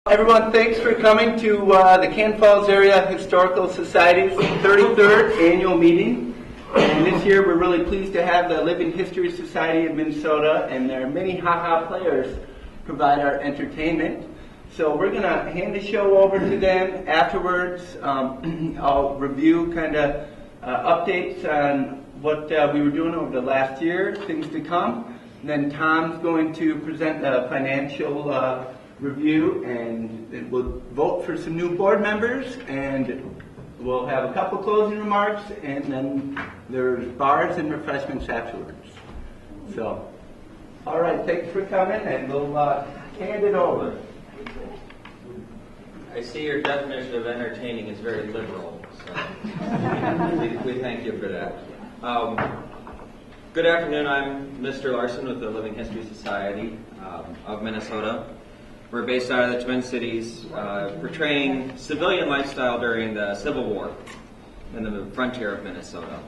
Everyone, thanks for coming to the Canton Falls Area Historical Society's 33rd annual meeting. And this year we're really pleased to have the Living History Society of Minnesota and their MinneHaHa Players provide our entertainment. So we're going to hand the show over to them. Afterwards, I'll review kind of updates on what we were doing over the last year, things to come. And then Tom's going to present the financial review, and we'll vote for some new board members, and we'll have a couple closing remarks, and then there's bars and refreshments afterwards. So, all right, thanks for coming, and we'll hand it over. I see your definition of entertaining is very liberal, so we thank you for that. Good afternoon, I'm Mr. Larson with the Living History Society of Minnesota. We're based out of the Twin Cities, portraying civilian lifestyle during the Civil War in the frontier of Minnesota.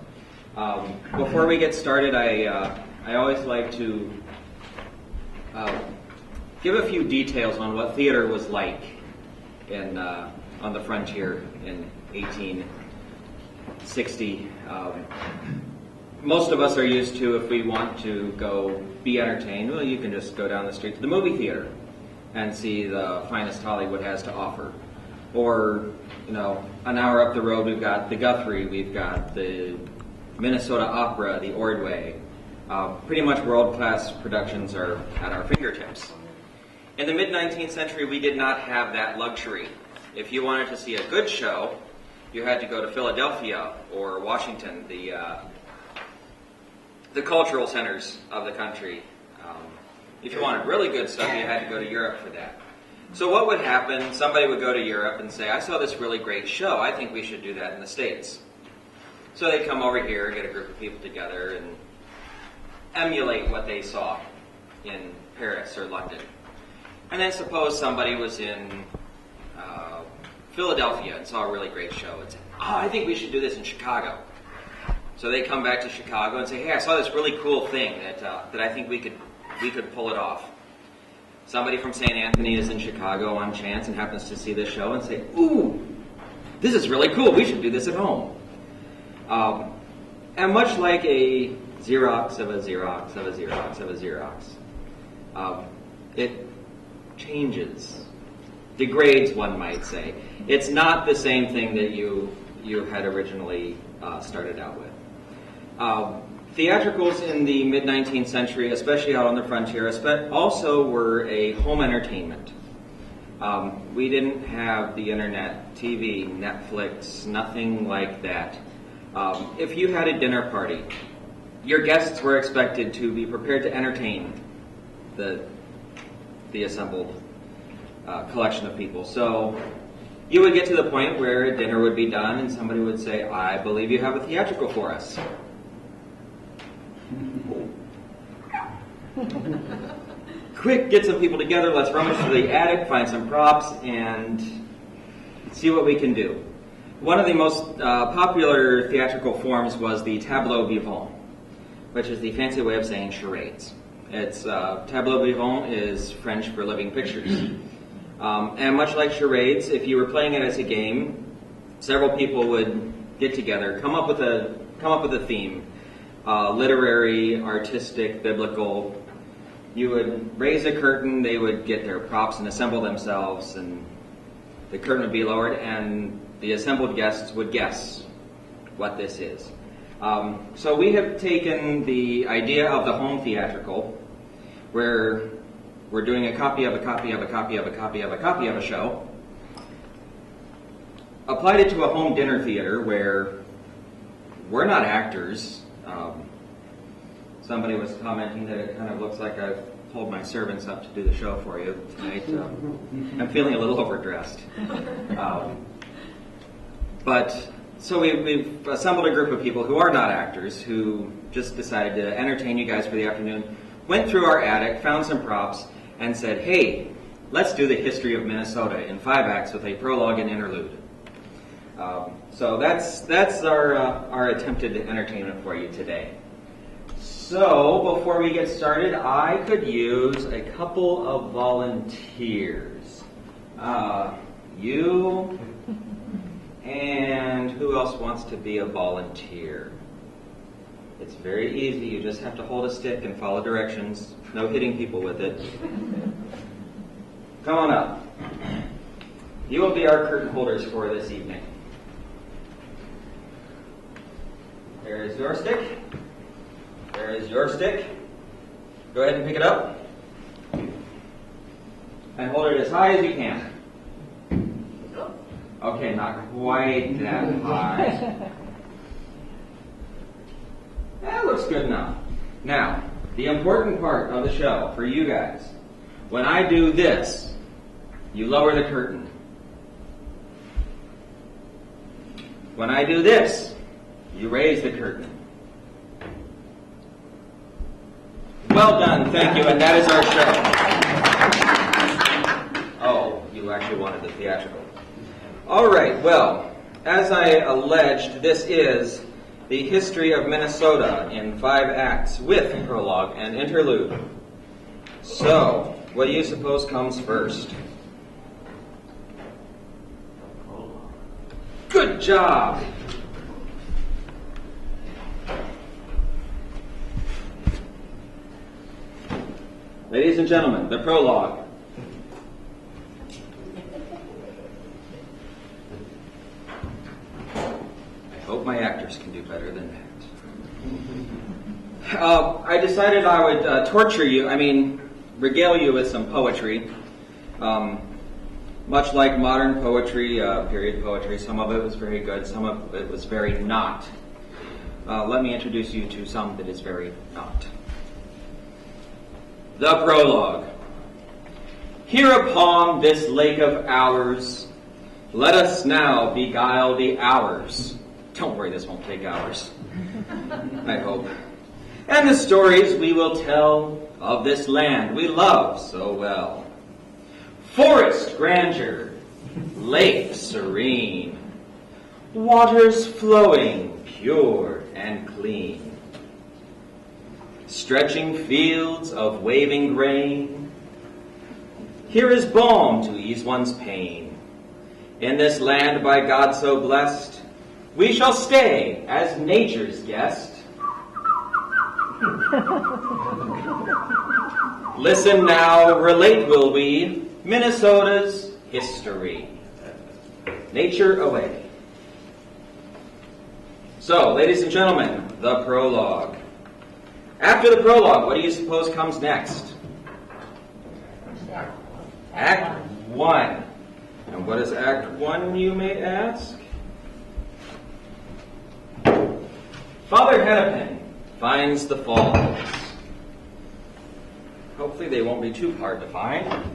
Before we get started, I always like to give a few details on what theater was like on the frontier in 1860. Most of us are used to, if we want to go be entertained, well, you can just go down the street to the movie theater and see the finest Hollywood has to offer. Or, an hour up the road, we've got the Guthrie, we've got the Minnesota Opera, the Ordway. Pretty much world-class productions are at our fingertips. In the mid-19th century, we did not have that luxury. If you wanted to see a good show, you had to go to Philadelphia or Washington, the cultural centers of the country. If you wanted really good stuff, you had to go to Europe for that. So what would happen? Somebody would go to Europe and say, I saw this really great show. I think we should do that in the States. So they'd come over here, get a group of people together, and emulate what they saw in Paris or London. And then suppose somebody was in Philadelphia and saw a really great show and said, I think we should do this in Chicago. So they come back to Chicago and say, hey, I saw this really cool thing that I think we could pull it off. Somebody from St. Anthony is in Chicago on chance and happens to see this show and say, ooh, this is really cool. We should do this at home. And much like a Xerox of a Xerox of a Xerox of a Xerox, it changes, degrades, one might say. It's not the same thing that you had originally started out with. Theatricals in the mid-19th century, especially out on the frontier, also were a home entertainment. We didn't have the internet, TV, Netflix, nothing like that. If you had a dinner party, your guests were expected to be prepared to entertain the assembled collection of people. So you would get to the point where dinner would be done and somebody would say, I believe you have a theatrical for us. Quick, get some people together, let's rummage through the attic, find some props, and see what we can do. One of the most popular theatrical forms was the tableau vivant, which is the fancy way of saying charades. Tableau vivant is French for living pictures. And much like charades, if you were playing it as a game, several people would get together, come up with a theme. Literary, artistic, biblical. You would raise a curtain, they would get their props and assemble themselves, and the curtain would be lowered, and the assembled guests would guess what this is. So we have taken the idea of the home theatrical, where we're doing a copy of a copy of a copy of a copy of a copy of a show, applied it to a home dinner theater where we're not actors. Somebody was commenting that it kind of looks like I've pulled my servants up to do the show for you tonight. I'm feeling a little overdressed. So we've assembled a group of people who are not actors, who just decided to entertain you guys for the afternoon, went through our attic, found some props, and said, hey, let's do the history of Minnesota in 5 acts with a prologue and interlude. So that's our attempted entertainment for you today. So before we get started, I could use a couple of volunteers. You, and who else wants to be a volunteer? It's very easy. You just have to hold a stick and follow directions. No hitting people with it. Come on up. You will be our curtain holders for this evening. There is your stick. There is your stick. Go ahead and pick it up. And hold it as high as you can. Okay, not quite that high. That looks good enough. Now, the important part of the show for you guys. When I do this, you lower the curtain. When I do this, you raise the curtain. Well done, thank you, and that is our show. Oh, you actually wanted the theatrical. All right, well, as I alleged, this is the history of Minnesota in 5 acts with prologue and interlude. So, what do you suppose comes first? Good job! Ladies and gentlemen, the prologue. I hope my actors can do better than that. I decided I would regale you with some poetry. Much like modern poetry, period poetry, some of it was very good, some of it was very not. Let me introduce you to some that is very not. The prologue. Here upon this lake of ours, let us now beguile the hours. Don't worry, this won't take hours. I hope. And the stories we will tell of this land we love so well. Forest grandeur, lake serene, waters flowing pure and clean. Stretching fields of waving grain. Here is balm to ease one's pain. In this land by God so blessed, we shall stay as nature's guest. Listen now, relate will we, Minnesota's history. Nature away. So, ladies and gentlemen, the prologue. After the prologue, what do you suppose comes next? Act 1. And what is Act 1, you may ask? Father Hennepin finds the falls. Hopefully they won't be too hard to find.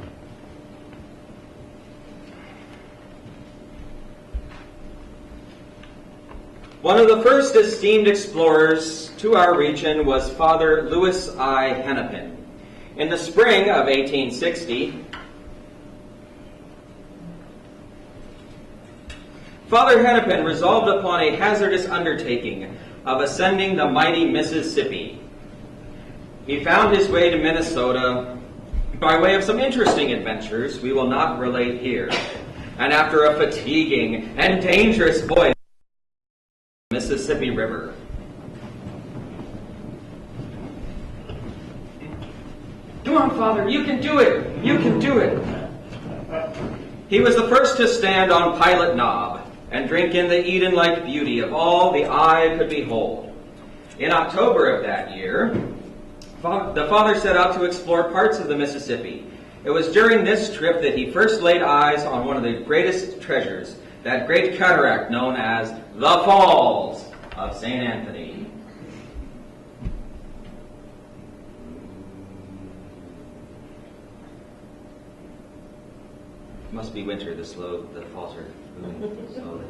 One of the first esteemed explorers to our region was Father Louis I. Hennepin. In the spring of 1860, Father Hennepin resolved upon a hazardous undertaking of ascending the mighty Mississippi. He found his way to Minnesota by way of some interesting adventures we will not relate here. And after a fatiguing and dangerous voyage, Mississippi River. Come on, Father, you can do it! You can do it! He was the first to stand on Pilot Knob and drink in the Eden-like beauty of all the eye could behold. In October of that year, the Father set out to explore parts of the Mississippi. It was during this trip that he first laid eyes on one of the greatest treasures, that great cataract known as the Falls of St. Anthony. It must be winter, the falls are moving slowly.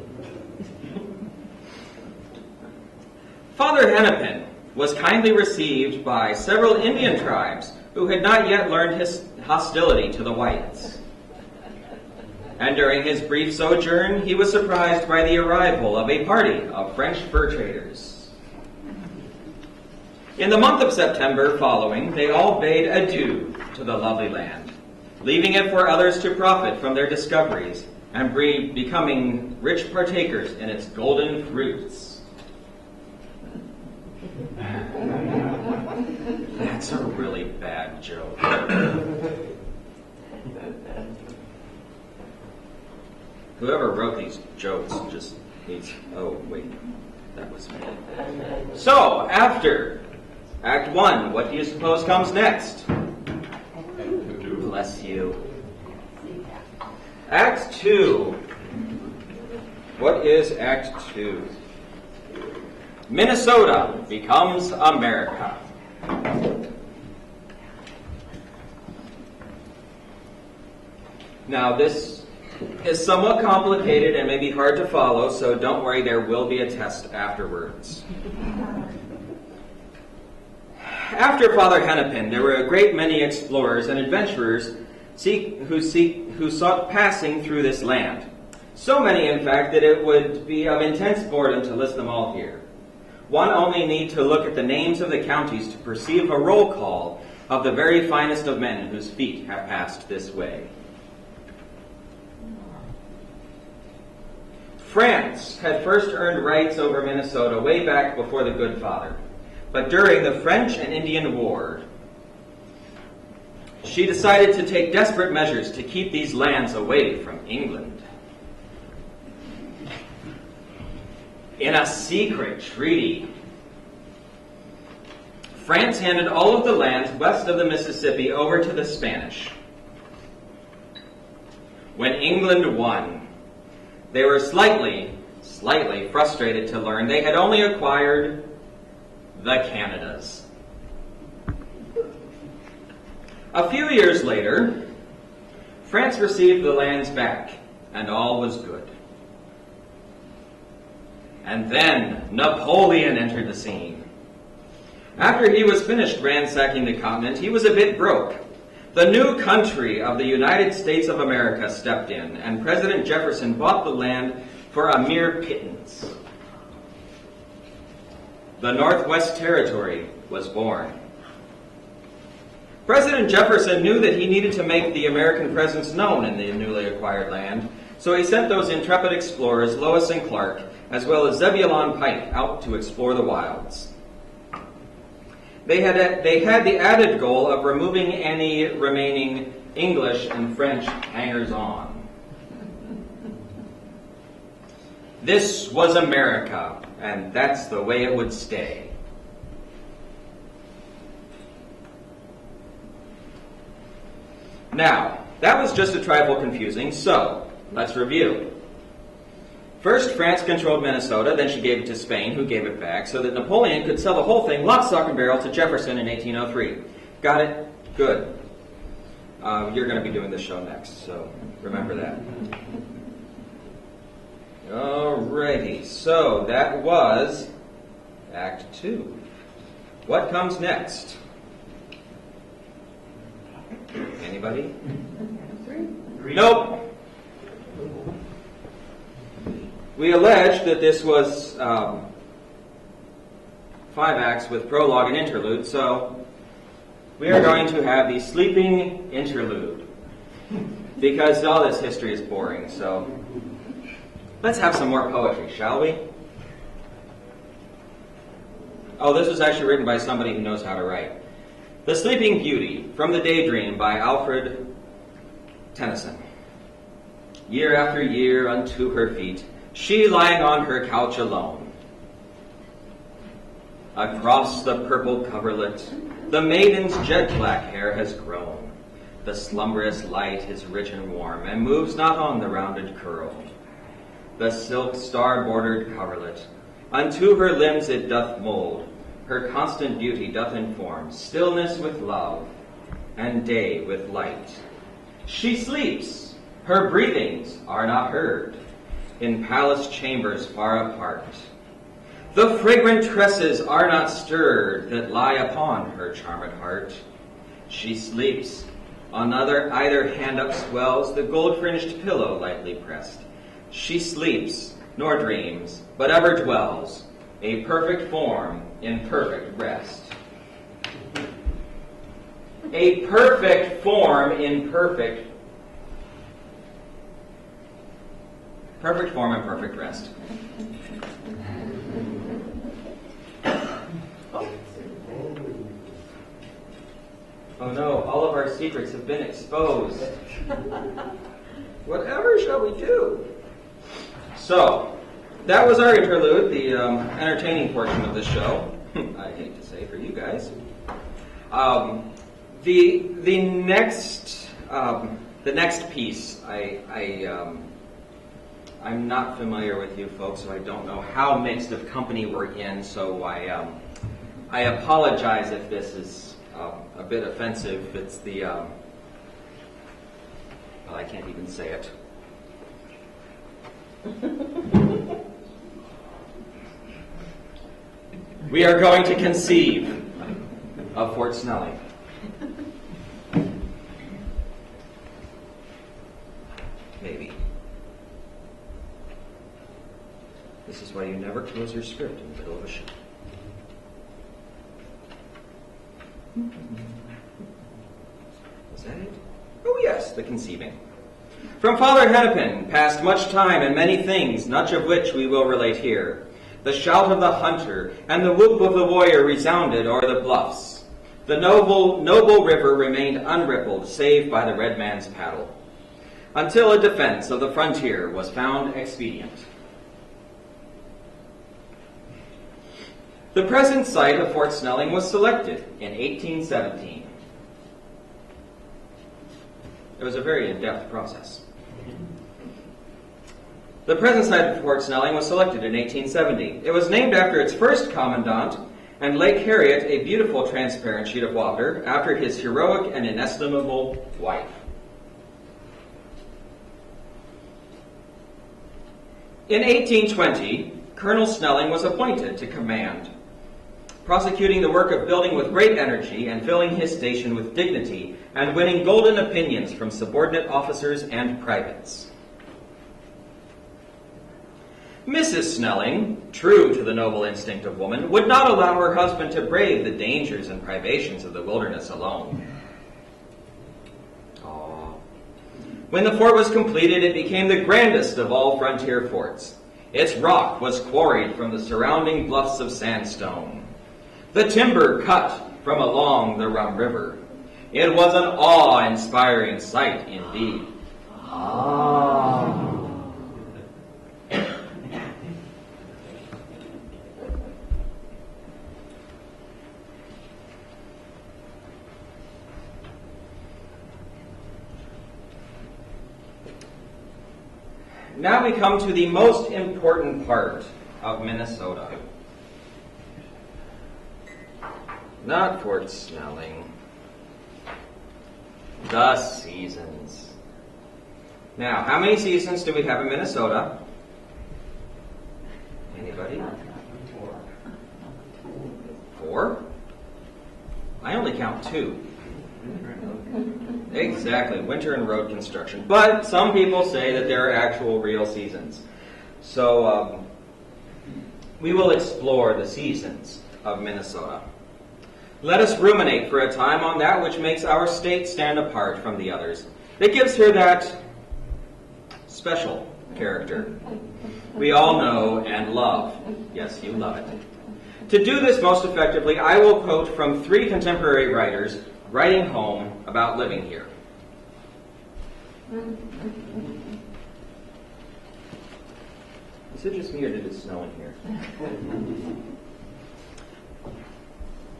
Father Hennepin was kindly received by several Indian tribes who had not yet learned his hostility to the whites. And during his brief sojourn, he was surprised by the arrival of a party of French fur traders. In the month of September following, they all bade adieu to the lovely land. leaving it for others to profit from their discoveries and becoming rich partakers in its golden fruits. That's a really bad joke. Whoever wrote these jokes just needs... Oh, wait. That was me. So, after Act 1, what do you suppose comes next? Bless you. Act 2. What is Act 2? Minnesota becomes America. Now, this is somewhat complicated and may be hard to follow, so don't worry, there will be a test afterwards. After Father Hennepin, there were a great many explorers and adventurers who sought passing through this land. So many, in fact, that it would be of intense boredom to list them all here. One only need to look at the names of the counties to perceive a roll call of the very finest of men whose feet have passed this way. France had first earned rights over Minnesota way back before the Good Father. But during the French and Indian War, she decided to take desperate measures to keep these lands away from England. In a secret treaty, France handed all of the lands west of the Mississippi over to the Spanish. When England won, they were slightly frustrated to learn they had only acquired the Canadas. A few years later, France received the lands back, and all was good. And then Napoleon entered the scene. After he was finished ransacking the continent, he was a bit broke. The new country of the United States of America stepped in, and President Jefferson bought the land for a mere pittance. The Northwest Territory was born. President Jefferson knew that he needed to make the American presence known in the newly acquired land, so he sent those intrepid explorers, Lewis and Clark, as well as Zebulon Pike, out to explore the wilds. They had the added goal of removing any remaining English and French hangers-on. This was America, and that's the way it would stay. Now, that was just a trifle confusing, so let's review. First, France controlled Minnesota, then she gave it to Spain, who gave it back, so that Napoleon could sell the whole thing, lock, stock, and barrel, to Jefferson in 1803. Got it? Good. You're going to be doing this show next, so remember that. Alrighty, so that was Act 2. What comes next? Anybody? Nope. We allege that this was 5 acts with prologue and interlude, so we are going to have the sleeping interlude because all this history is boring, so let's have some more poetry, shall we? Oh, this was actually written by somebody who knows how to write. The Sleeping Beauty, from the Daydream by Alfred Tennyson. Year after year unto her feet, she lying on her couch alone. Across the purple coverlet, the maiden's jet black hair has grown. The slumberous light is rich and warm, and moves not on the rounded curl. The silk star-bordered coverlet, unto her limbs it doth mold, her constant beauty doth inform, stillness with love, and day with light. She sleeps, her breathings are not heard, in palace chambers far apart. The fragrant tresses are not stirred that lie upon her charmed heart. She sleeps, on either hand upswells the gold-fringed pillow lightly pressed. She sleeps, nor dreams, but ever dwells, a perfect form in perfect rest. a perfect form in perfect form and perfect rest. Oh no, all of our secrets have been exposed. Whatever shall we do? So, that was our interlude, the entertaining portion of the show. I hate to say for you guys. The next piece, I'm not familiar with you folks, so I don't know how mixed of company we're in. So I apologize if this is a bit offensive. It's the well, I can't even say it. We are going to conceive of Fort Snelling. Maybe. This is why you never close your script in the middle of a show. Was that it? Oh yes, the conceiving. From Father Hennepin passed much time and many things, much of which we will relate here. The shout of the hunter and the whoop of the warrior resounded o'er the bluffs. The noble river remained unrippled, save by the red man's paddle, until a defense of the frontier was found expedient. The present site of Fort Snelling was selected in 1817. It was a very in-depth process. The present site of Fort Snelling was selected in 1870. It was named after its first commandant, and Lake Harriet, a beautiful transparent sheet of water, after his heroic and inestimable wife. In 1820, Colonel Snelling was appointed to command, prosecuting the work of building with great energy and filling his station with dignity and winning golden opinions from subordinate officers and privates. Mrs. Snelling, true to the noble instinct of woman, would not allow her husband to brave the dangers and privations of the wilderness alone. When the fort was completed, it became the grandest of all frontier forts. Its rock was quarried from the surrounding bluffs of sandstone, the timber cut from along the Rum River. It was an awe-inspiring sight indeed. Now we come to the most important part of Minnesota. Not Fort Snelling. The seasons. Now, how many seasons do we have in Minnesota? Anybody? 4? I only count 2. Exactly, winter and road construction. But some people say that there are actual real seasons. So we will explore the seasons of Minnesota. Let us ruminate for a time on that which makes our state stand apart from the others. It gives her that special character we all know and love. Yes, you love it. To do this most effectively, I will quote from 3 contemporary writers writing home about living here. Is it just me or did it snow in here?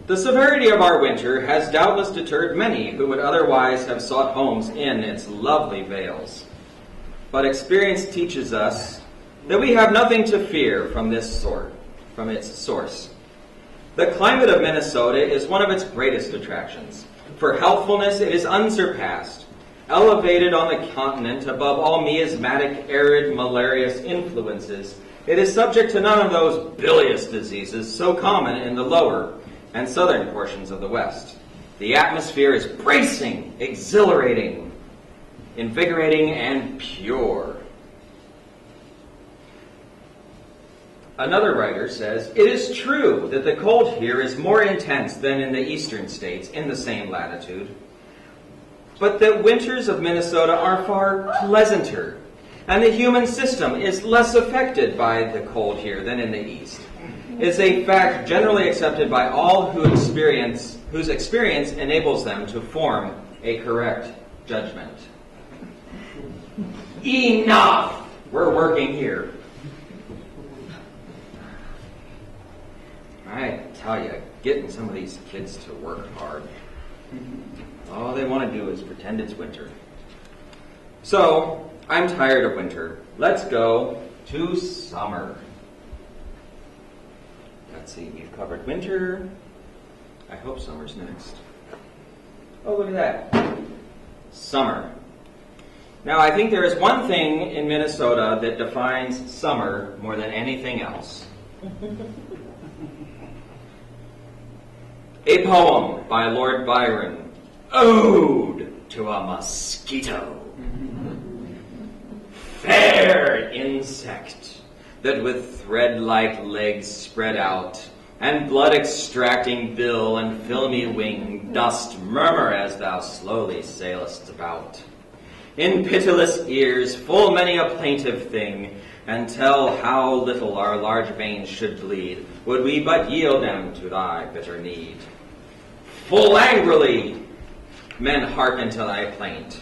The severity of our winter has doubtless deterred many who would otherwise have sought homes in its lovely vales. But experience teaches us that we have nothing to fear from its source. The climate of Minnesota is one of its greatest attractions. For healthfulness, it is unsurpassed, elevated on the continent above all miasmatic, arid, malarious influences. It is subject to none of those bilious diseases so common in the lower and southern portions of the West. The atmosphere is bracing, exhilarating, invigorating, and pure. Another writer says, "It is true that the cold here is more intense than in the eastern states in the same latitude, but the winters of Minnesota are far pleasanter, and the human system is less affected by the cold here than in the east. It's a fact generally accepted by all whose experience enables them to form a correct judgment." Enough! We're working here. I tell you, getting some of these kids to work hard. All they want to do is pretend it's winter. So, I'm tired of winter. Let's go to summer. Let's see, we've covered winter. I hope summer's next. Oh, look at that. Summer. Now, I think there is one thing in Minnesota that defines summer more than anything else. A poem by Lord Byron, Ode to a Mosquito. Fair insect, that with thread-like legs spread out, and blood-extracting bill and filmy wing, dost murmur as thou slowly sailest about. In pitiless ears full many a plaintive thing, and tell how little our large veins should bleed, would we but yield them to thy bitter need. Full angrily men hearken to thy plaint.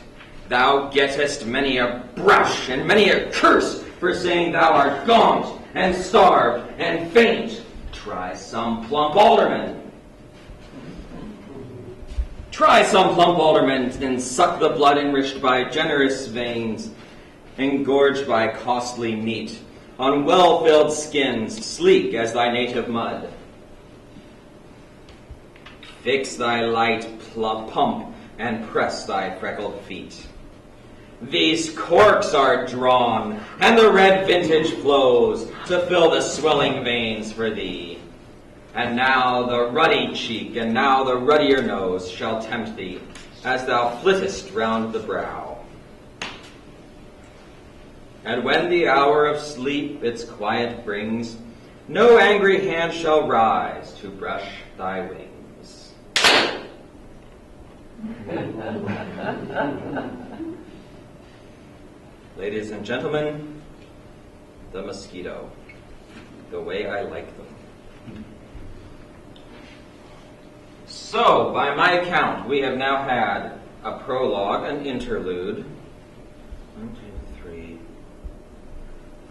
Thou gettest many a brush and many a curse for saying thou art gaunt and starved and faint. Try some plump alderman. Try some plump alderman and suck the blood enriched by generous veins, engorged by costly meat, on well-filled skins, sleek as thy native mud. Fix thy light pump and press thy freckled feet. These corks are drawn, and the red vintage flows to fill the swelling veins for thee. And now the ruddy cheek, and now the ruddier nose shall tempt thee, as thou flittest round the brow. And when the hour of sleep its quiet brings, no angry hand shall rise to brush thy wings. Ladies and gentlemen, the mosquito, the way I like them. So, by my count, we have now had a prologue, an interlude, 1, 2, 3,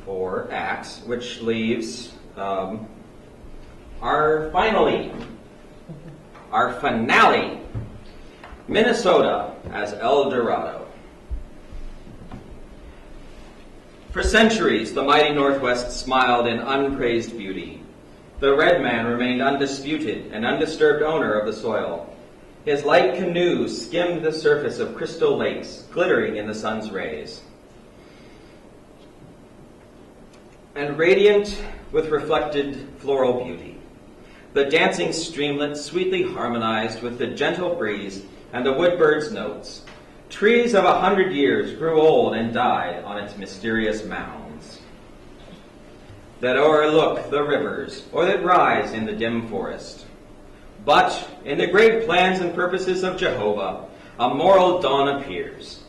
4 acts, which leaves our finale, Minnesota as El Dorado. For centuries, the mighty Northwest smiled in unpraised beauty. The red man remained undisputed and undisturbed owner of the soil. His light canoe skimmed the surface of crystal lakes, glittering in the sun's rays. And radiant with reflected floral beauty, the dancing streamlet sweetly harmonized with the gentle breeze and the woodbird's notes. Trees of 100 years grew old and died on its mysterious mounds that o'erlook the rivers or that rise in the dim forest. But in the great plans and purposes of Jehovah, a moral dawn appears.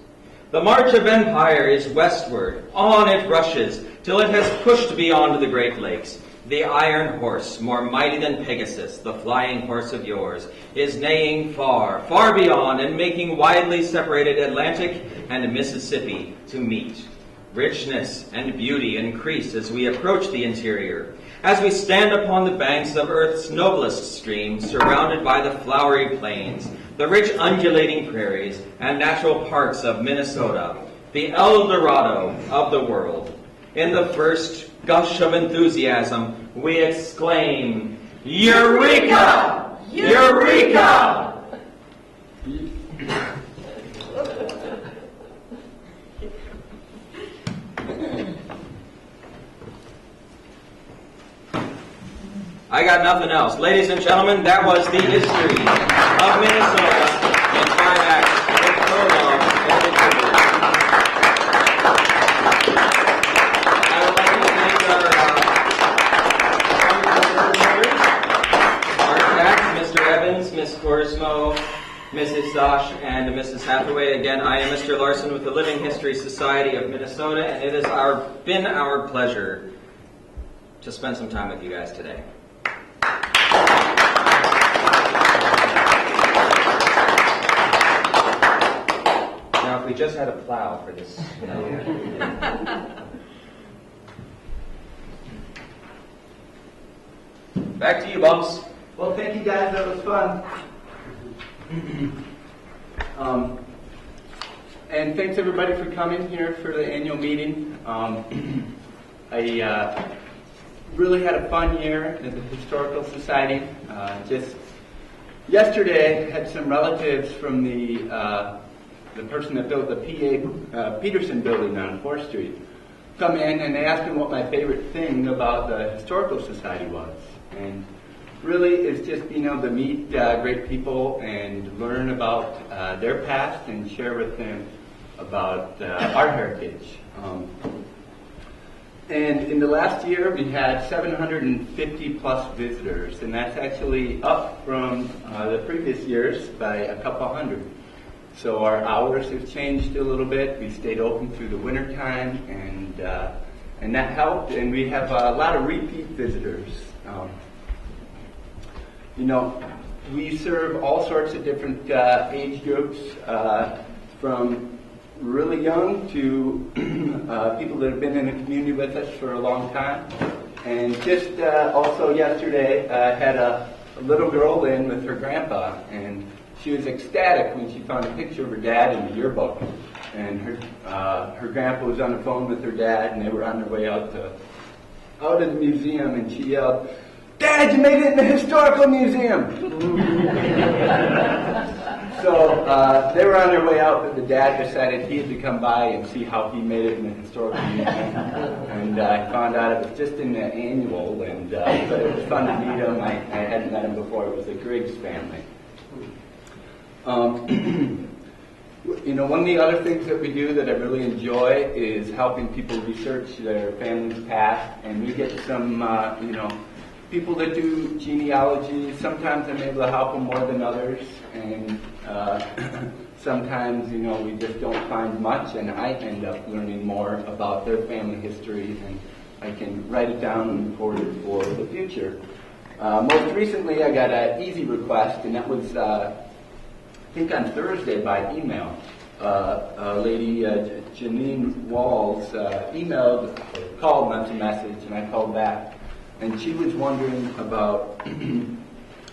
The march of empire is westward, on it rushes, till it has pushed beyond the Great Lakes. The iron horse, more mighty than Pegasus, the flying horse of yours, is neighing far, far beyond, and making widely separated Atlantic and Mississippi to meet. Richness and beauty increase as we approach the interior, as we stand upon the banks of Earth's noblest stream, surrounded by the flowery plains, the rich undulating prairies, and natural parks of Minnesota, the El Dorado of the world. In the first gush of enthusiasm, we exclaim, Eureka! Eureka! I got nothing else. Ladies and gentlemen, that was the history of Minnesota in 5 acts with prologue and interlude. I would like to thank our Scoresmo, Mrs. Dosh, and Mrs. Hathaway. Again, I am Mr. Larson with the Living History Society of Minnesota, and it has been our pleasure to spend some time with you guys today. Now, if we just had a plow for this, you know. Back to you, Bumps. Well, thank you guys. That was fun. And thanks everybody for coming here for the annual meeting. I really had a fun year at the Historical Society. Just yesterday, had some relatives from the person that built the P.A. Peterson building on 4th Street come in, and they asked me what my favorite thing about the Historical Society was. And really, it's just being able to meet great people and learn about their past and share with them about our heritage. And in the last year, we had 750 plus visitors, and that's actually up from the previous years by a couple hundred. So our hours have changed a little bit. We stayed open through the winter time, and that helped. And we have a lot of repeat visitors. You know, we serve all sorts of different age groups, from really young to people that have been in the community with us for a long time. And just also yesterday, I had a little girl in with her grandpa, and she was ecstatic when she found a picture of her dad in the yearbook. And her grandpa was on the phone with her dad, and they were on their way out of the museum, and she yelled, "Dad, you made it in the historical museum!" So they were on their way out, but the dad decided he had to come by and see how he made it in the historical museum. And I found out it was just in the annual, but it was fun to meet him. I hadn't met him before. It was the Griggs family. You know, one of the other things that we do that I really enjoy is helping people research their family's past, and we get some, people that do genealogy. Sometimes I'm able to help them more than others, and sometimes, we just don't find much, and I end up learning more about their family history, and I can write it down and record it for the future. Most recently, I got an easy request, and that was, I think on Thursday by email. A lady, Janine Walls, called, left a message, and I called back. And she was wondering about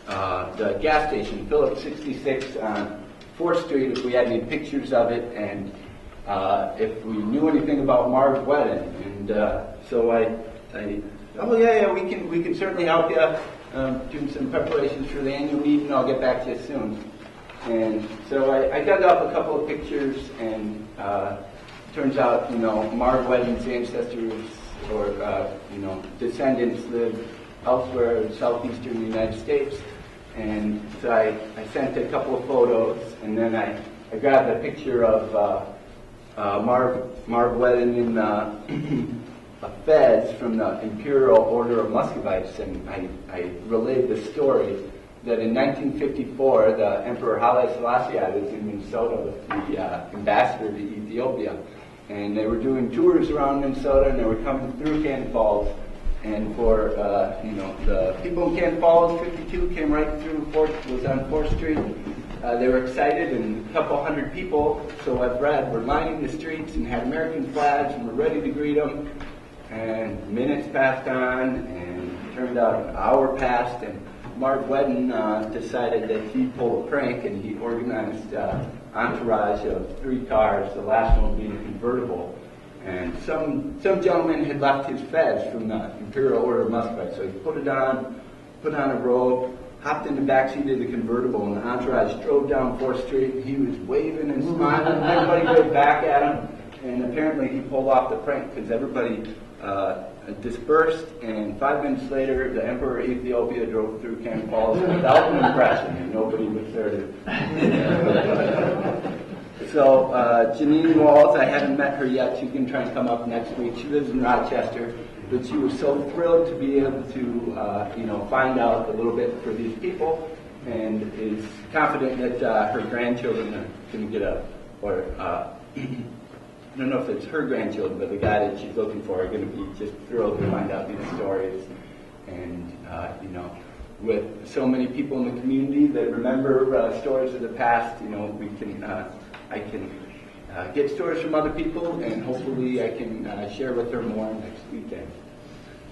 the gas station, Phillips 66 on 4th Street, if we had any pictures of it, and if we knew anything about Marv Wedden. And so we can certainly help you do some preparations for the annual meeting. I'll get back to you soon. And so I dug up a couple of pictures, and turns out, Marv Wedden's ancestors or descendants live elsewhere in southeastern United States. And so I sent a couple of photos, and then I grabbed a picture of Marv Wedden in a fez from the Imperial Order of Muscovites, and I relayed the story that in 1954, the Emperor Haile Selassie was in Minnesota with the ambassador to Ethiopia. And they were doing tours around Minnesota, and they were coming through Cannon Falls. And for, the people in Cannon Falls, 52 came right through, was on 4th Street. They were excited, and a couple hundred people, so I've read, were lining the streets and had American flags and were ready to greet them. And minutes passed on, and it turned out an hour passed, and Marv Wedden decided that he'd pull a prank, and he organized entourage of 3 cars, the last one being a convertible. And some gentleman had left his fez from the Imperial Order of Muscovite, so he put on a robe, hopped in the backseat of the convertible, and the entourage drove down 4th Street. He was waving and smiling, everybody waved back at him, and apparently he pulled off the prank because everybody dispersed, and 5 minutes later, the Emperor of Ethiopia drove through Cannon Falls without an impression, and nobody was there to. So, Janine Walls, I haven't met her yet. She can try and come up next week. She lives in Rochester, but she was so thrilled to be able to, find out a little bit for these people. and is confident that her grandchildren are going to get I don't know if it's her grandchildren, but the guy that she's looking for are going to be just thrilled to find out these stories. And, with so many people in the community that remember stories of the past, I can get stories from other people, and hopefully I can share with her more next weekend.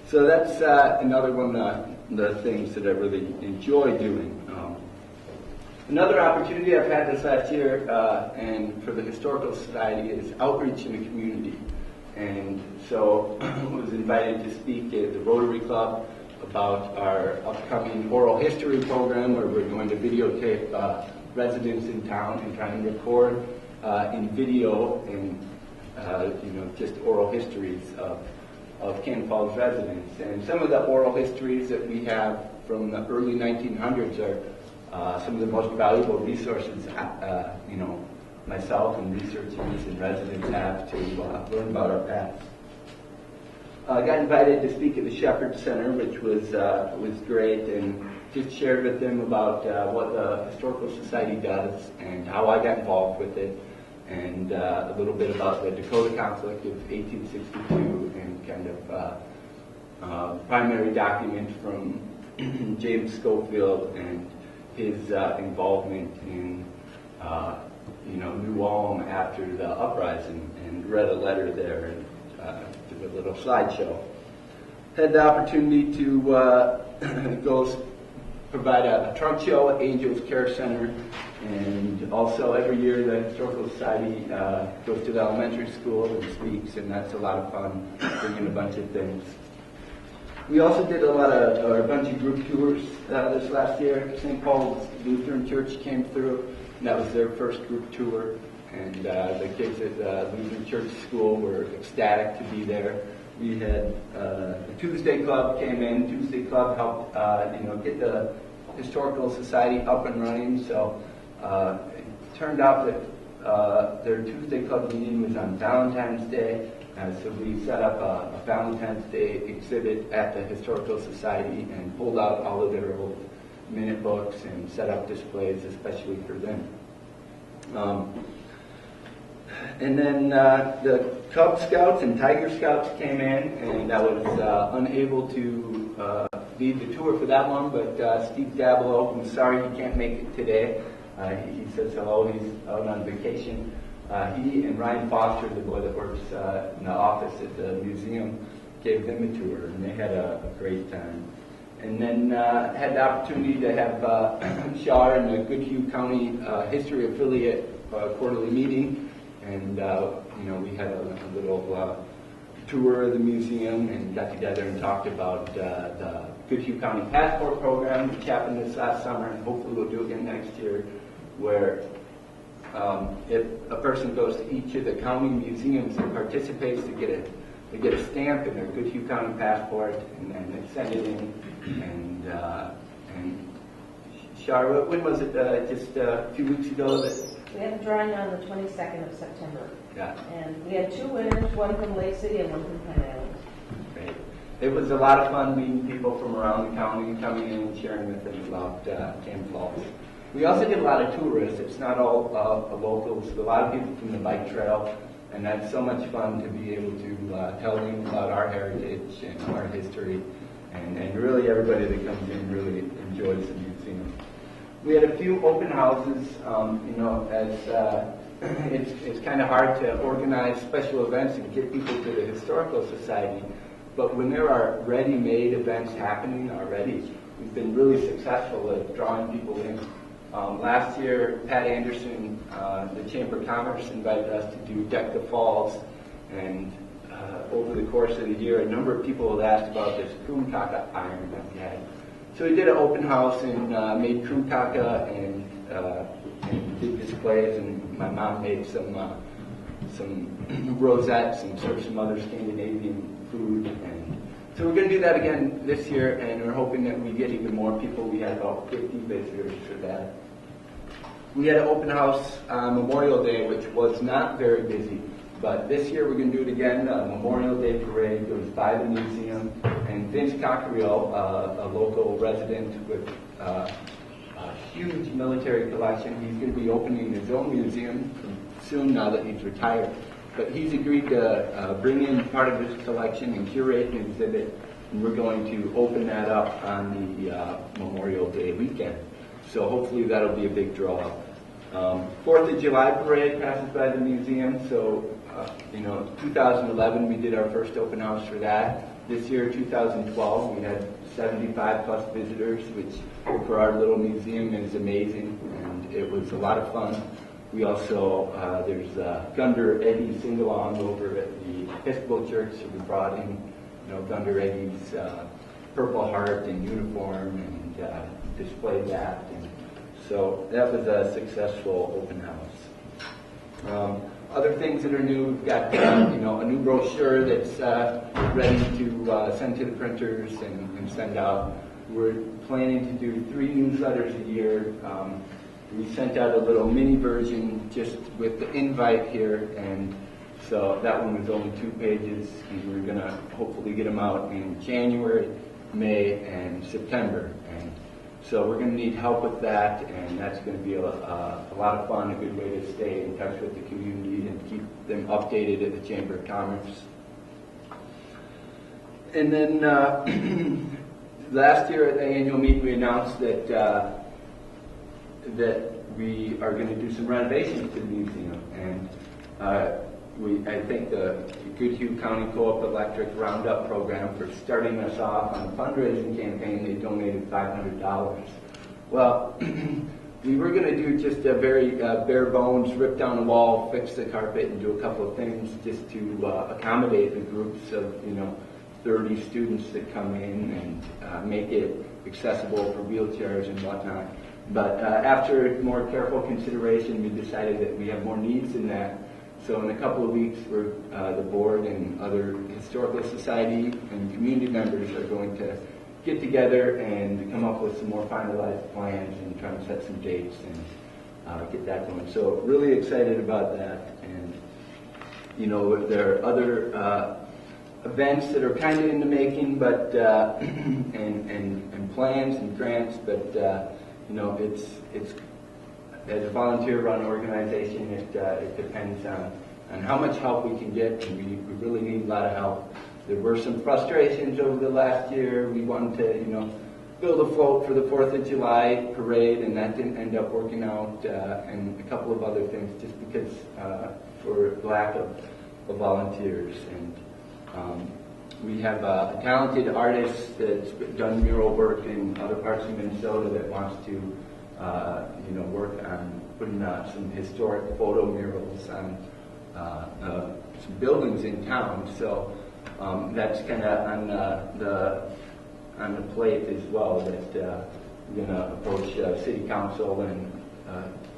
So that's another one of the things that I really enjoy doing. Another opportunity I've had this last year, and for the Historical Society, is outreach in the community. And so I was invited to speak at the Rotary Club about our upcoming oral history program, where we're going to videotape residents in town and try and record in video and just oral histories of Cannon Falls residents. And some of the oral histories that we have from the early 1900s are some of the most valuable resources myself and researchers and residents have to learn about our past. I got invited to speak at the Shepherd Center, which was great, and just shared with them about what the Historical Society does and how I got involved with it, and a little bit about the Dakota conflict of 1862 and kind of primary document from James Schofield and his involvement in New Ulm after the uprising, and read a letter there and did a little slideshow. Had the opportunity to go provide a trunk show at Angels Care Center, and also every year the Historical Society goes to the elementary school and speaks, and that's a lot of fun, bringing a bunch of things. We also did a bunch of group tours this last year. St. Paul's Lutheran Church came through, and that was their first group tour. And the kids at the Lutheran Church School were ecstatic to be there. We had the Tuesday Club came in. Tuesday Club helped get the Historical Society up and running. So it turned out that their Tuesday Club meeting was on Valentine's Day. So we set up a Valentine's Day exhibit at the Historical Society and pulled out all of their old minute books and set up displays especially for them. And then the Cub Scouts and Tiger Scouts came in, and I was unable to lead the tour for that one, but Steve Dablow, who's sorry he can't make it today, he says hello, he's out on vacation. He and Ryan Foster, the boy that works in the office at the museum, gave them a tour, and they had a great time. And then had the opportunity to have Shar and the Goodhue County History Affiliate quarterly meeting, and we had a little tour of the museum and got together and talked about the Goodhue County Passport Program, which happened this last summer, and hopefully we'll do it again next year, where if a person goes to each of the county museums and participates, they get a stamp in their Goodhue County passport, and then they send it in. And Charlotte, when was it? Just a few weeks ago that we had a drawing on the 22nd of September. Yeah. And we had two winners, one from Lake City and one from Pine Island. Great. It was a lot of fun meeting people from around the county, coming in and sharing with them about Cannon Falls. We also get a lot of tourists. It's not all locals. A lot of people from the bike trail, and that's so much fun to be able to tell them about our heritage and our history, and really everybody that comes in really enjoys the museum. We had a few open houses. It's kind of hard to organize special events and get people to the Historical Society, but when there are ready-made events happening already, we've been really successful at drawing people in. Last year, Pat Anderson, the Chamber of Commerce, invited us to do Deck the Falls, and over the course of the year, a number of people had asked about this Kroomkaka iron that we had. So we did an open house and made Kroomkaka and did displays, and my mom made some rosettes and served some other Scandinavian food. And so we're going to do that again this year, and we're hoping that we get even more people. We had about 50 visitors for that. We had an open house on Memorial Day, which was not very busy, but this year we're going to do it again. Memorial Day parade. It was by the museum, and Vince Cockerill, a local resident with a huge military collection. He's going to be opening his own museum soon now that he's retired. But he's agreed to bring in part of his collection and curate an exhibit, and we're going to open that up on the Memorial Day weekend. So hopefully that'll be a big draw. 4th of July parade passes by the museum, so 2011 we did our first open house for that. This year, 2012, we had 75 plus visitors, which for our little museum is amazing, and it was a lot of fun. We also, there's Gunder Eddie sing-along over at the Episcopal Church, so we brought in, Gunder Eddie's Purple Heart and uniform and displayed that. And so that was a successful open house. Other things that are new, we've got a new brochure that's ready to send to the printers and send out. We're planning to do 3 newsletters a year. We sent out a little mini version just with the invite here, and so that one was only 2 pages, and we're going to hopefully get them out in January, May, and September. And so we're going to need help with that, and that's going to be a lot of fun, a good way to stay in touch with the community and keep them updated at the Chamber of Commerce. And then last year at the annual meeting, we announced that we are going to do some renovations to the museum, and I think the Goodhue County Co-op Electric Roundup program for starting us off on a fundraising campaign, they donated $500. Well, we were going to do just a very bare bones, rip down the wall, fix the carpet, and do a couple of things just to accommodate the groups of 30 students that come in and make it accessible for wheelchairs and whatnot. But after more careful consideration, we decided that we have more needs than that. So in a couple of weeks, the board and other historical society and community members are going to get together and come up with some more finalized plans and try and set some dates and get that going. So really excited about that. And there are other events that are kind of in the making, but and plans and grants, but it's as a volunteer-run organization, it depends on how much help we can get, and we really need a lot of help. There were some frustrations over the last year. We wanted to, build a float for the 4th of July parade, and that didn't end up working out, and a couple of other things just because for lack of volunteers. And we have a talented artist that's done mural work in other parts of Minnesota that wants to work on putting some historic photo murals on some buildings in town. So that's kind of on the plate as well. That we're going to approach City Council, and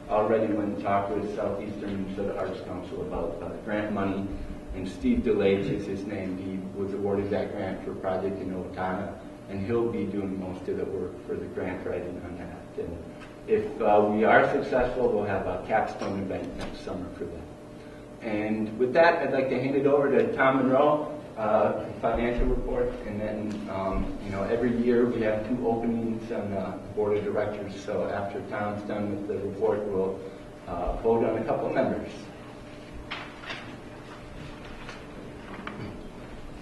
already went and talked with Southeastern Minnesota Arts Council about grant money. And Steve DeLage is his name. He was awarded that grant for a project in Owatonna, and he'll be doing most of the work for the grant writing on that. And if we are successful, we'll have a capstone event next summer for that. And with that, I'd like to hand it over to Tom Monroe, financial report, and then every year we have 2 openings on the board of directors. So after Tom's done with the report, we'll vote on a couple of members.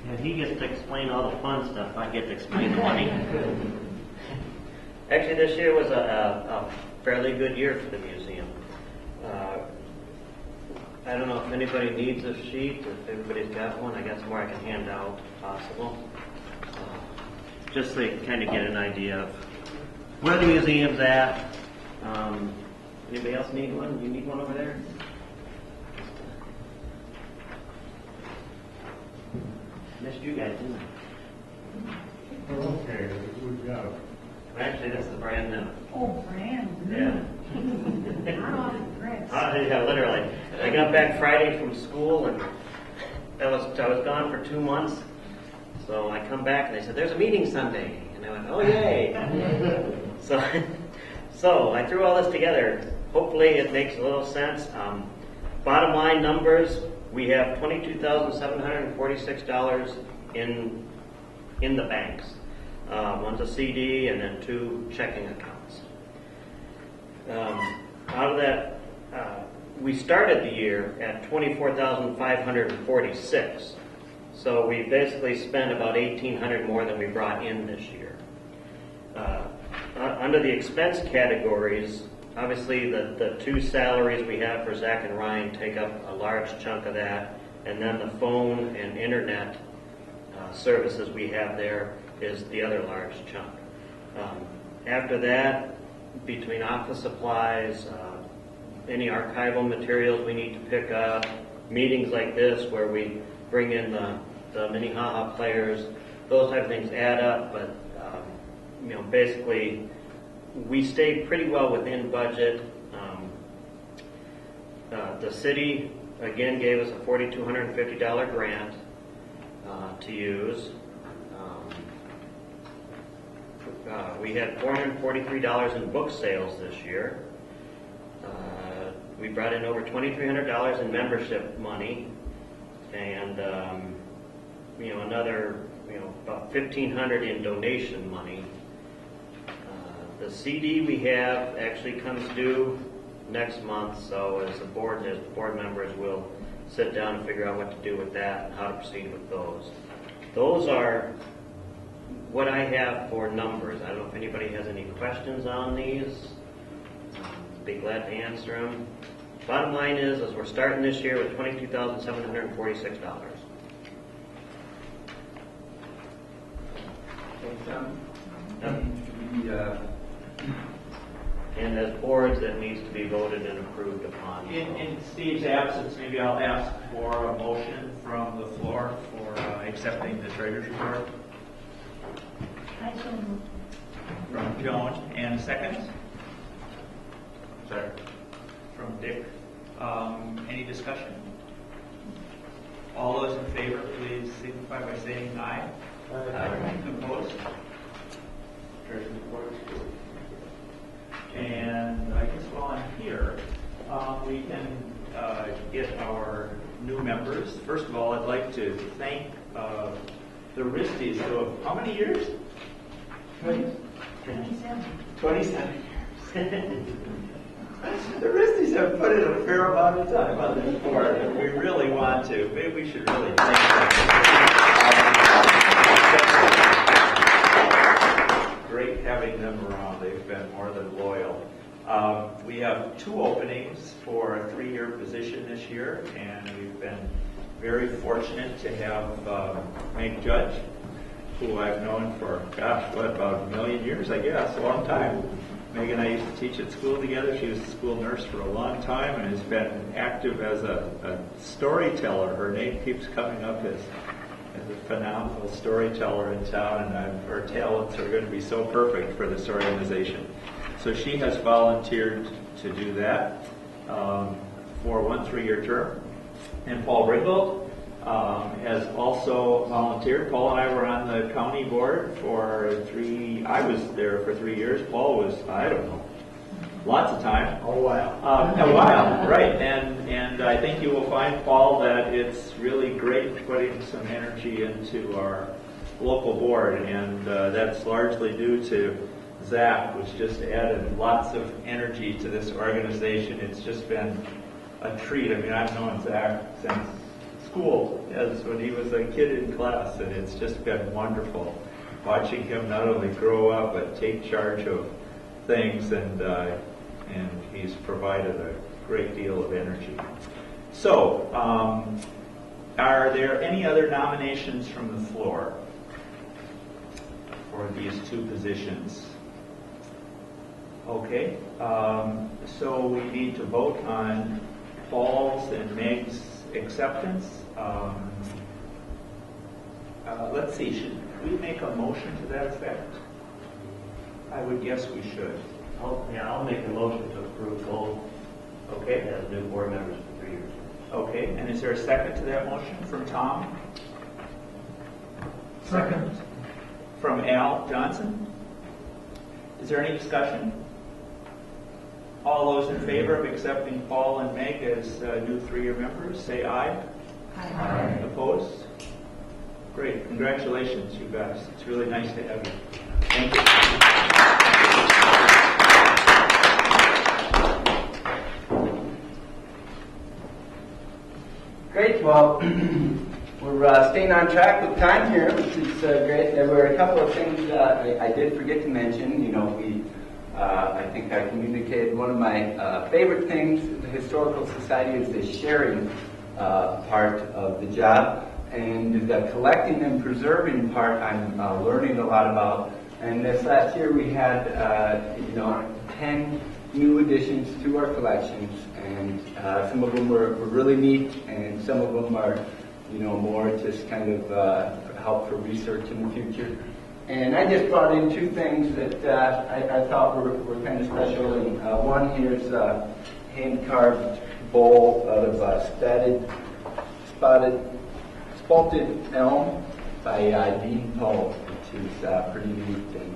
And he gets to explain all the fun stuff. I get to explain the money. Actually, this year was a fairly good year for the museum. I don't know if anybody needs a sheet, if everybody's got one. I got some more I can hand out if possible. Just to kind of get an idea of where the museum's at. Anybody else need one? You need one over there? Missed you guys, didn't I? Okay, good job. Actually, this is brand new. Oh, brand new. Yeah. I'm impressed. Yeah, literally. I got back Friday from school, and I was gone for 2 months. So I come back, and they said, "There's a meeting Sunday," and I went, "Oh yay!" So I threw all this together. Hopefully, it makes a little sense. Bottom line numbers: we have $22,746 in the banks. One's a CD, and then 2 checking accounts. Out of that, we started the year at 24,546. So we basically spent about 1,800 more than we brought in this year. Under the expense categories, obviously the two salaries we have for Zach and Ryan take up a large chunk of that, and then the phone and internet services we have there is the other large chunk. After that, between office supplies, any archival materials we need to pick up, meetings like this where we bring in the MinneHaHa Players, those type of things add up, but basically we stayed pretty well within budget. The city again gave us a $4,250 grant to use. We had $443 in book sales this year. We brought in over $2,300 in membership money, and another about $1,500 in donation money. The CD we have actually comes due next month, so as the board members will sit down and figure out what to do with that and how to proceed with those. Those are what I have for numbers. I don't know if anybody has any questions on these. Be glad to answer them. Bottom line is we're starting this year with $22,746. And as boards, that needs to be voted and approved upon. In Steve's absence, maybe I'll ask for a motion from the floor for accepting the treasurer's report. I so moved. From Joan, and a second? Second. From Dick. Any discussion? All those in favor, please signify by saying aye. Aye. Opposed? Treasurer's report. And I guess while I'm here, we can get our new members. First of all, I'd like to thank the Risties who have, how many years? 27. 27 years. The Risties have put in a fair amount of time on this board, and we really want to. Maybe we should really thank them. Great having them around. They've been more than loyal. We have 2 openings for a 3-year position this year, and we've been very fortunate to have Meg Judge, who I've known for, about a million years, I guess, a long time. Meg and I used to teach at school together. She was a school nurse for a long time and has been active as a storyteller. Her name keeps coming up as a phenomenal storyteller in town, and her talents are going to be so perfect for this organization. So she has volunteered to do that for 1 3-year term. And Paul Ringgold has also volunteered. Paul and I were on the county board for 3, I was there for 3 years. Paul was, I don't know, lots of time. A while. A while, right. And I think you will find, Paul, that it's really great putting some energy into our local board, and that's largely due to Zach, who's just added lots of energy to this organization. It's just been a treat. I mean, I've known Zach since school, as when he was a kid in class, and it's just been wonderful watching him not only grow up but take charge of things, and he's provided a great deal of energy. So, are there any other nominations from the floor for these 2 positions? Okay, so we need to vote on Paul's and Meg's acceptance. Let's see, should we make a motion to that effect? I would guess we should. I'll make a motion to approve both. Okay. As new board members for 3 years. Okay, and is there a second to that motion from Tom? Second. From Al Johnson? Is there any discussion? All those in favor of accepting Paul and Meg as new 3-year members, say aye. Aye. Opposed? Great. Congratulations, you guys. It's really nice to have you. Thank you. Great. Well, we're staying on track with time here, which is great. There were a couple of things I did forget to mention. You know, I think I communicated one of my favorite things at the Historical Society is the sharing part of the job. And the collecting and preserving part I'm learning a lot about. And this last year we had, 10 new additions to our collections. And some of them were really neat, and some of them are, more just kind of help for research in the future. And I just brought in two things that I thought were kind of special. And one here is a hand-carved bowl out of spalted elm by Dean Poe, which is pretty neat and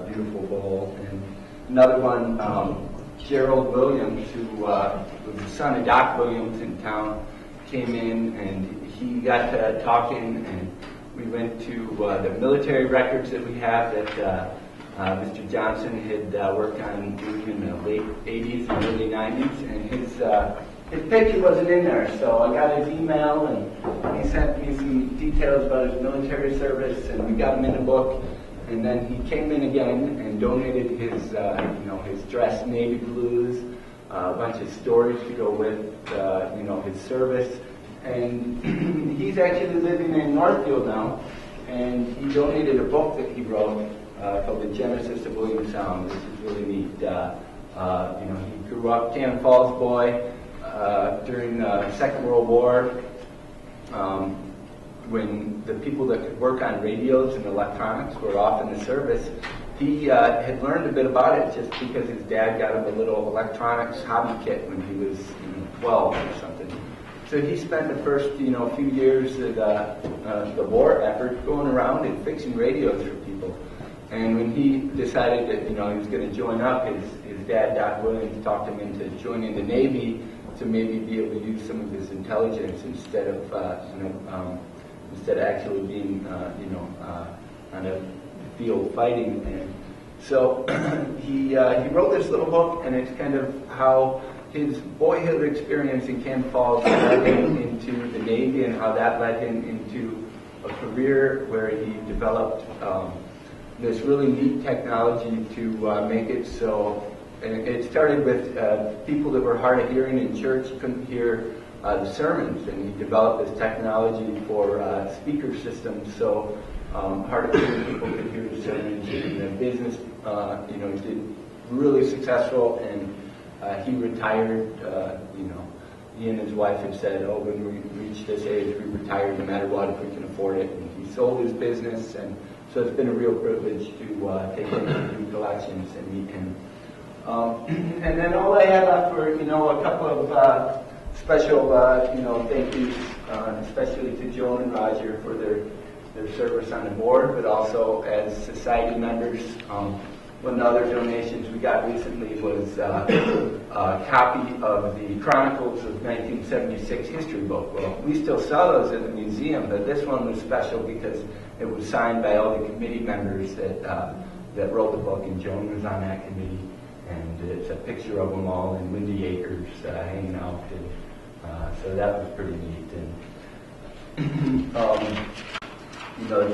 beautiful bowl. And another one, Gerald Williams, who was the son of Doc Williams in town, came in and he got talking, and we went to the military records that we have that Mr. Johnson had worked on doing in the late 80s and early 90s, and his picture wasn't in there, so I got his email, and he sent me some details about his military service, and we got him in a book. And then he came in again and donated his, his dress navy blues, a bunch of stories to go with, his service. And he's actually living in Northfield now, and he donated a book that he wrote called The Genesis of William Sound, which is really neat. He grew up Cannon Falls boy during the Second World War. When the people that could work on radios and electronics were off in the service, he had learned a bit about it just because his dad got him a little electronics hobby kit when he was 12 or something. So he spent the first few years of the war effort going around and fixing radios for people. And when he decided that he was going to join up, his dad, Doc Williams, talked him into joining the Navy to maybe be able to use some of his intelligence instead of actually being, on a field fighting. And so he wrote this little book, and it's kind of how his boyhood experience in Cannon Falls led him into the Navy, and how that led him into a career where he developed this really neat technology to make it so. And it started with people that were hard of hearing in church, couldn't hear the sermons, and he developed this technology for speaker systems so hard of hearing people could hear the sermons. And the business, he did really successful, and he retired. He and his wife had said, when we reach this age, we retire no matter what if we can afford it. And he sold his business, and so it's been a real privilege to take him to new collections and meet him. And then all I have left for a couple of special thank yous, especially to Joan and Roger for their service on the board, but also as society members. One of the other donations we got recently was a copy of the Chronicles of 1976 history book. Well, we still sell those at the museum, but this one was special because it was signed by all the committee members that wrote the book, and Joan was on that committee. And it's a picture of them all in Windy Acres hanging out, and so that was pretty neat. And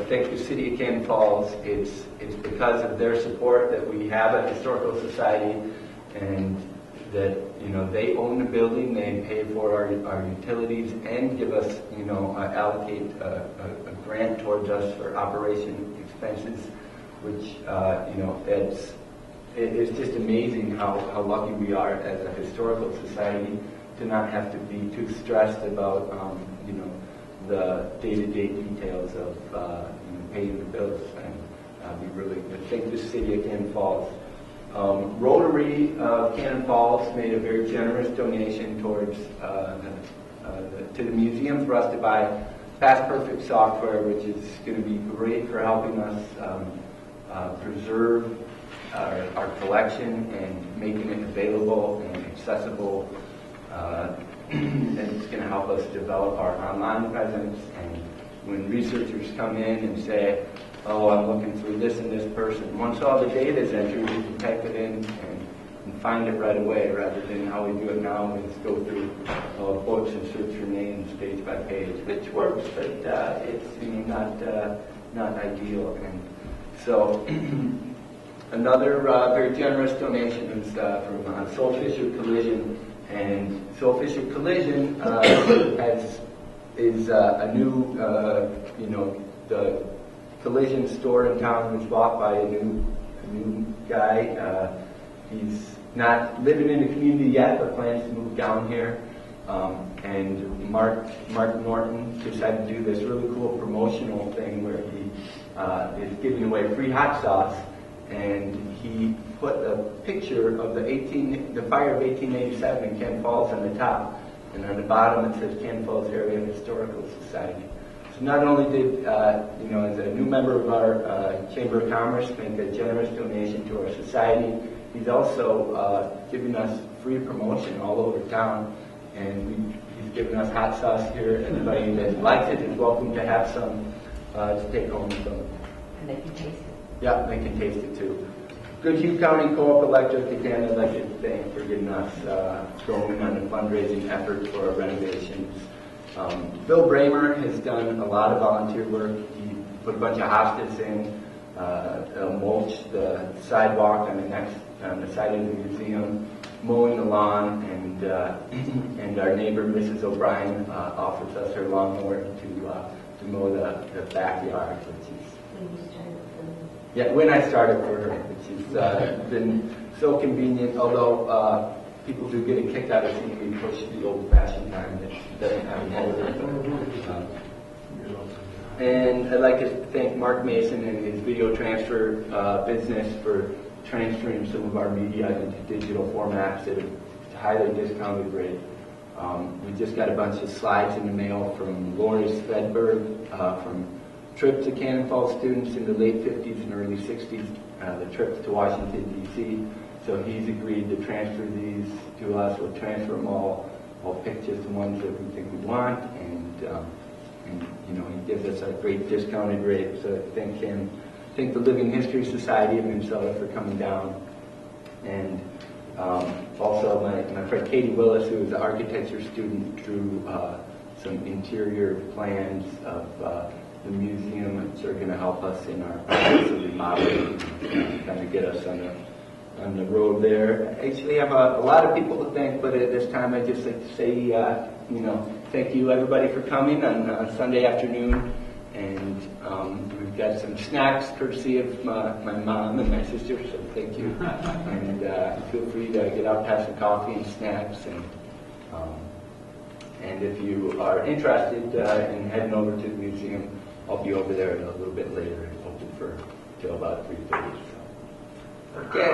thank the City of Cannon Falls. It's because of their support that we have a historical society, and that they own the building, they pay for our utilities, and give us allocate a grant towards us for operation expenses, which it's just amazing how lucky we are as a historical society to not have to be too stressed about the day-to-day details of paying the bills. And we really thank the City of Cannon Falls. Rotary of Cannon Falls made a very generous donation towards to the museum for us to buy Past Perfect software, which is going to be great for helping us preserve our collection and making it available and accessible. And it's going to help us develop our online presence. And when researchers come in and say, I'm looking through this and this person, once all the data is entered, you can type it in and find it right away rather than how we do it now. We just go through books and search for names page by page, which works, but it's not ideal. And so another very generous donation is from Soul Fisher Collision, and Soul Fisher Collision is a new the collision store in town was bought by a new guy. He's not living in the community yet, but plans to move down here. And Mark Norton decided to do this really cool promotional thing where he is giving away free hot sauce, and he put a picture of the fire of 1887 in Ken Falls on the top, and on the bottom it says Ken Falls Area Historical Society. So not only did, as a new member of our Chamber of Commerce, make a generous donation to our society, he's also giving us free promotion all over town, and he's giving us hot sauce here. Anybody that likes it is welcome to have some to take home with them. And they can taste it. Yeah, they can taste it too. Goodhue County Co-op Electric, again, I'd like to thank for getting us going on a fundraising effort for our renovations. Bill Bramer has done a lot of volunteer work. He put a bunch of hostas in, mulched the sidewalk on the side of the museum, mowing the lawn, and our neighbor Mrs. O'Brien offers us her lawnmower to mow the backyard, which is when I started for her, which has been so convenient. Although people do get a kick out of seeing me push the old-fashioned time that doesn't have a motor. And I'd like to thank Mark Mason and his video transfer business for transferring some of our media into digital formats at a highly discounted rate. We just got a bunch of slides in the mail from Lori Svedberg from trips to Cannon Falls students in the late 50s and early 60s, the trips to Washington, D.C. So he's agreed to transfer these to us. We'll transfer them all. I'll pick just the ones that we think we want, and he gives us a great discounted rate. So thank him. Thank the Living History Society of Minnesota for coming down, and also my friend Katie Willis, who is an architecture student, drew some interior plans of the museum, which are going to help us in our process of remodeling, kind of get us on the road there. I actually have a lot of people to thank, but at this time I'd just like to say, thank you everybody for coming on Sunday afternoon, and we've got some snacks courtesy of my mom and my sister, so thank you. And feel free to get out and have some coffee and snacks, and if you are interested in heading over to the museum, I'll be over there a little bit later and open till about 3:30. So. Okay.